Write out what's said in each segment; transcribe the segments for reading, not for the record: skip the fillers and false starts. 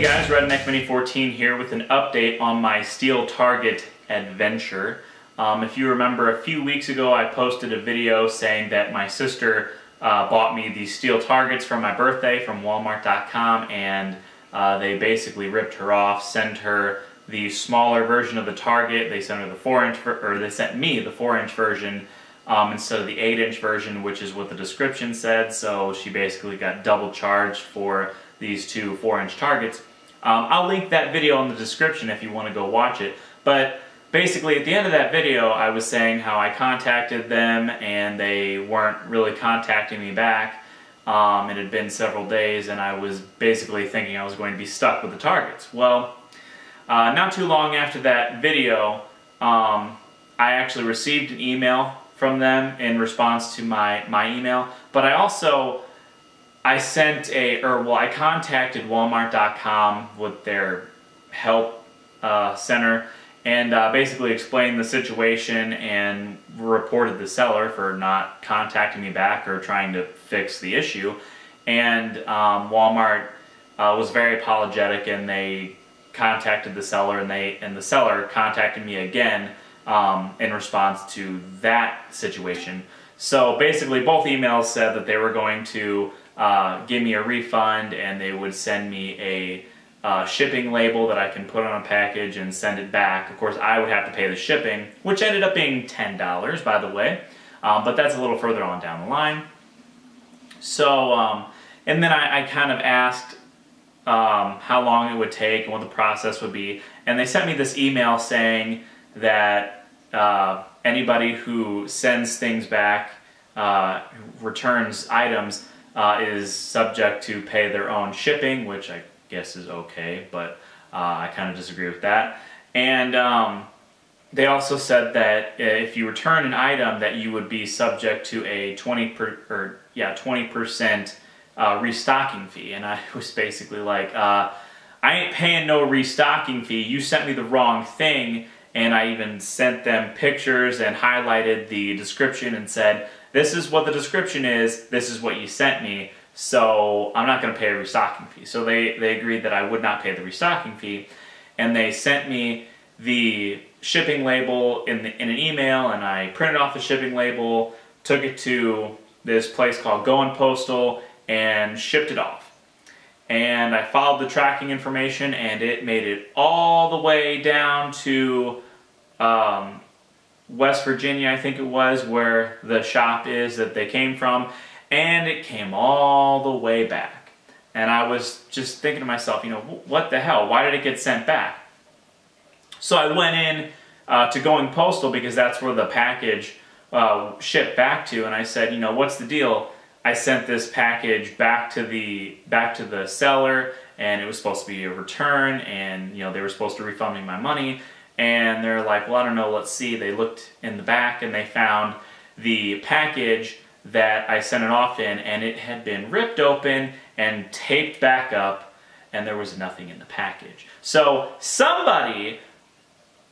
guys, Redneck Mini 14 here with an update on my steel target adventure. If you remember, a few weeks ago I posted a video saying that my sister bought me these steel targets for my birthday from Walmart.com, and they basically ripped her off, sent her the smaller version of the target. They sent her the 4-inch, or they sent me the 4-inch version instead of the 8-inch version, which is what the description said. So she basically got double charged for these two 4-inch targets. I'll link that video in the description if you want to go watch it. But basically at the end of that video I was saying how I contacted them and they weren't really contacting me back. It had been several days and I was basically thinking I was going to be stuck with the targets. Well, not too long after that video, I actually received an email from them in response to my email, but I contacted Walmart.com with their help center and basically explained the situation and reported the seller for not contacting me back or trying to fix the issue. And Walmart was very apologetic, and they contacted the seller, and the seller contacted me again in response to that situation. So basically both emails said that they were going to give me a refund and they would send me a shipping label that I can put on a package and send it back. Of course, I would have to pay the shipping, which ended up being $10, by the way, but that's a little further on down the line. So, and then I kind of asked how long it would take and what the process would be, and they sent me this email saying that anybody who sends things back, returns items, is subject to pay their own shipping, which I guess is okay, but I kind of disagree with that. And they also said that if you return an item, that you would be subject to a 20% restocking fee. And I was basically like, I ain't paying no restocking fee. You sent me the wrong thing. And I even sent them pictures and highlighted the description and said, this is what the description is, this is what you sent me, so I'm not going to pay a restocking fee. So they agreed that I would not pay the restocking fee, and they sent me the shipping label in an email, and I printed off the shipping label, took it to this place called Postal, and shipped it off. And I followed the tracking information, and it made it all the way down to West Virginia, I think it was, where the shop is that they came from, and it came all the way back. And I was just thinking to myself, you know, what the hell? Why did it get sent back? So I went in to Postal, because that's where the package shipped back to, and I said, you know, what's the deal? I sent this package back to the seller, and it was supposed to be a return, and you know, they were supposed to refund me my money. And they're like, well, I don't know, let's see. They looked in the back and they found the package that I sent it off in, and it had been ripped open and taped back up, and there was nothing in the package. So somebody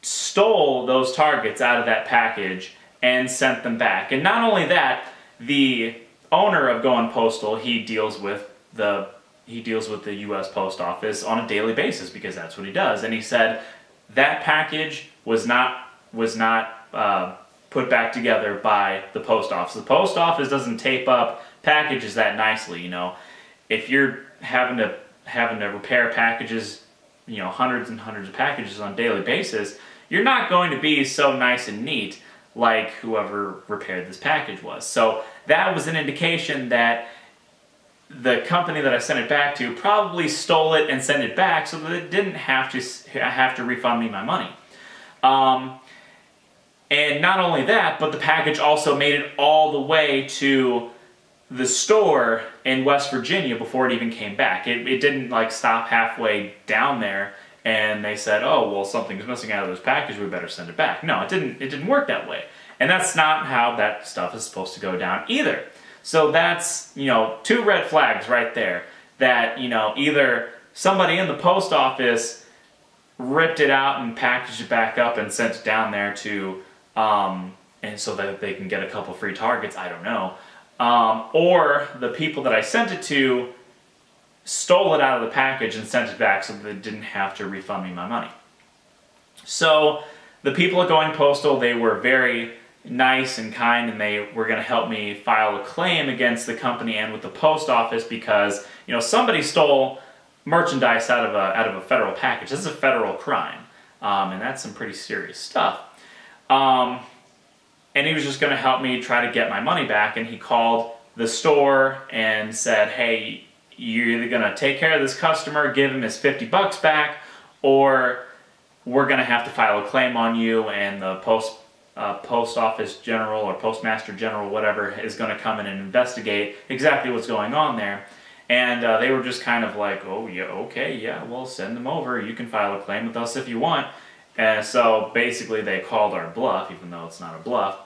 stole those targets out of that package and sent them back. And not only that, the owner of Postal, he deals with the U.S. Post Office on a daily basis, because that's what he does. And he said that package was not put back together by the post office. The post office doesn't tape up packages that nicely. You know, if you're having to repair packages, you know, hundreds and hundreds of packages on a daily basis, you're not going to be so nice and neat like whoever repaired this package was. So that was an indication that the company that I sent it back to probably stole it and sent it back so that it didn't have to refund me my money. And not only that, but the package also made it all the way to the store in West Virginia before it even came back. It didn't like stop halfway down there and they said, oh, well, something's missing out of this package, we better send it back. No, it didn't work that way. And that's not how that stuff is supposed to go down either. So that's, you know, 2 red flags right there. That, you know, either somebody in the post office ripped it out and packaged it back up and sent it down there to, and so that they can get a couple free targets, I don't know. Or the people that I sent it to stole it out of the package and sent it back so that they didn't have to refund me my money. So the people at Going Postal, they were very nice and kind, and they were going to help me file a claim against the company and with the post office because, you know, somebody stole merchandise out of a federal package. This is a federal crime, and that's some pretty serious stuff. And he was just going to help me try to get my money back, and he called the store and said, hey, you're either going to take care of this customer, give him his 50 bucks back, or we're going to have to file a claim on you, and the post office general or postmaster general, whatever, is going to come in and investigate exactly what's going on there. And they were just kind of like, oh, yeah, okay, yeah, well, send them over. You can file a claim with us if you want. And so basically they called our bluff, even though it's not a bluff.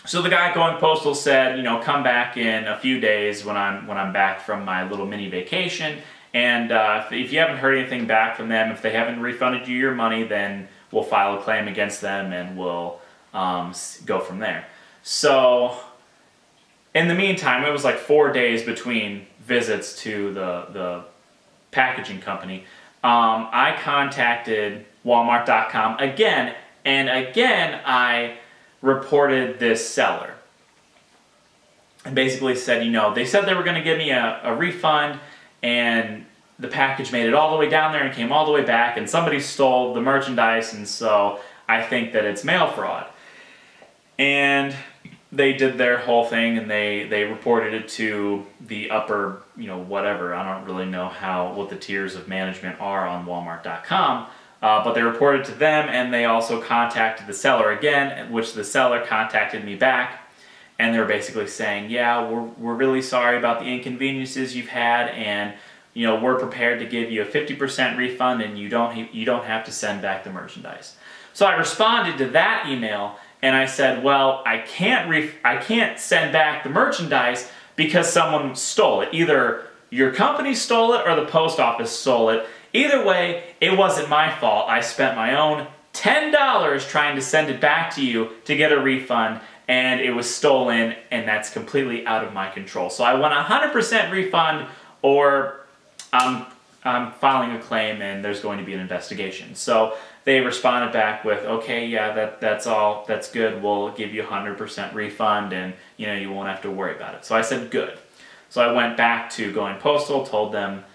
So the guy at Going Postal said, you know, come back in a few days when I'm back from my little mini vacation. And if you haven't heard anything back from them, if they haven't refunded you your money, then we'll file a claim against them and we'll go from there. So in the meantime, it was like 4 days between visits to the packaging company. I contacted Walmart.com again, and again I reported this seller. And basically said, you know, they said they were going to give me a refund, and the package made it all the way down there and came all the way back, and somebody stole the merchandise, and so I think that it's mail fraud. And they did their whole thing, and they reported it to the upper, you know, whatever. I don't really know what the tiers of management are on Walmart.com, but they reported to them, and they also contacted the seller again, which the seller contacted me back, and they were basically saying, yeah, we're really sorry about the inconveniences you've had, and you know, we're prepared to give you a 50% refund, and you don't have to send back the merchandise. So I responded to that email, and I said, well, I can't send back the merchandise because someone stole it. Either your company stole it or the post office stole it. Either way, it wasn't my fault. I spent my own $10 trying to send it back to you to get a refund, and it was stolen, and that's completely out of my control. So I want a 100% refund, or I'm filing a claim and there's going to be an investigation. So they responded back with, okay, yeah, that's all, that's good, we'll give you a 100% refund, and you know, you won't have to worry about it. So I said, good. So I went back to Going Postal, told them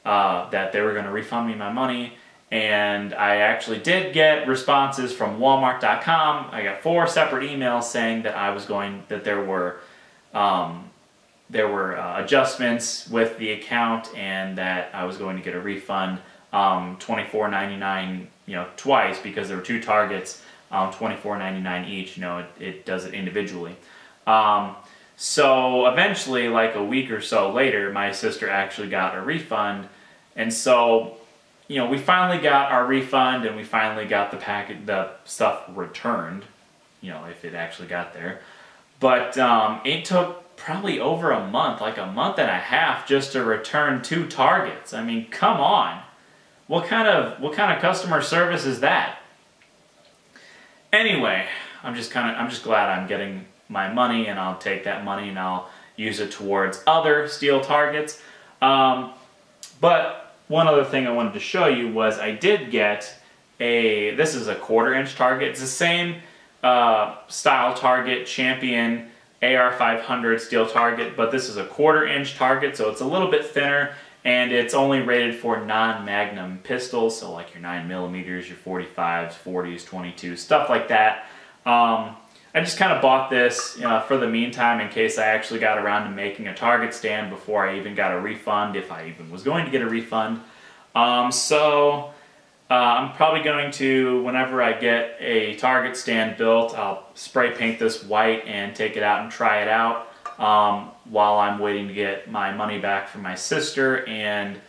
that they were going to refund me my money, and I actually did get responses from Walmart.com. I got 4 separate emails saying that there were adjustments with the account, and that I was going to get a refund, $24.99, you know, twice, because there were 2 targets, $24.99 each. You know, it does it individually. So eventually, like a week or so later, my sister actually got a refund, and so, you know, we finally got our refund, and we finally got the stuff returned, you know, if it actually got there. But it took probably over a month, like a month and a half, just to return 2 targets. I mean, come on. What kind of customer service is that? Anyway, I'm just glad I'm getting my money, and I'll take that money and I'll use it towards other steel targets. But one other thing I wanted to show you was I did get this is a 1/4 inch target. It's the same style target, Champion AR500 steel target, but this is a 1/4 inch target, so it's a little bit thinner, and it's only rated for non-magnum pistols, so like your 9mm, your 45s, 40s, 22s, stuff like that. I just kind of bought this for the meantime, in case I actually got around to making a target stand before I even got a refund, if I even was going to get a refund. I'm probably going to, whenever I get a target stand built, I'll spray paint this white and take it out and try it out while I'm waiting to get my money back from my sister, and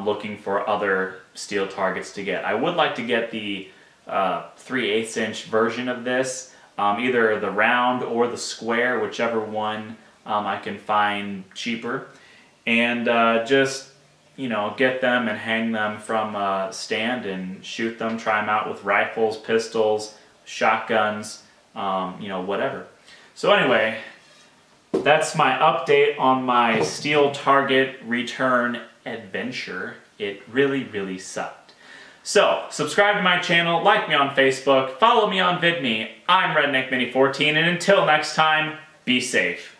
looking for other steel targets to get. I would like to get the 3/8 inch version of this, either the round or the square, whichever one I can find cheaper, and just, you know, get them and hang them from a stand and shoot them, try them out with rifles, pistols, shotguns, you know, whatever. So anyway, that's my update on my Steel Target return adventure. It really, really sucked. So, subscribe to my channel, like me on Facebook, follow me on VidMe. I'm RedneckMini14, and until next time, be safe.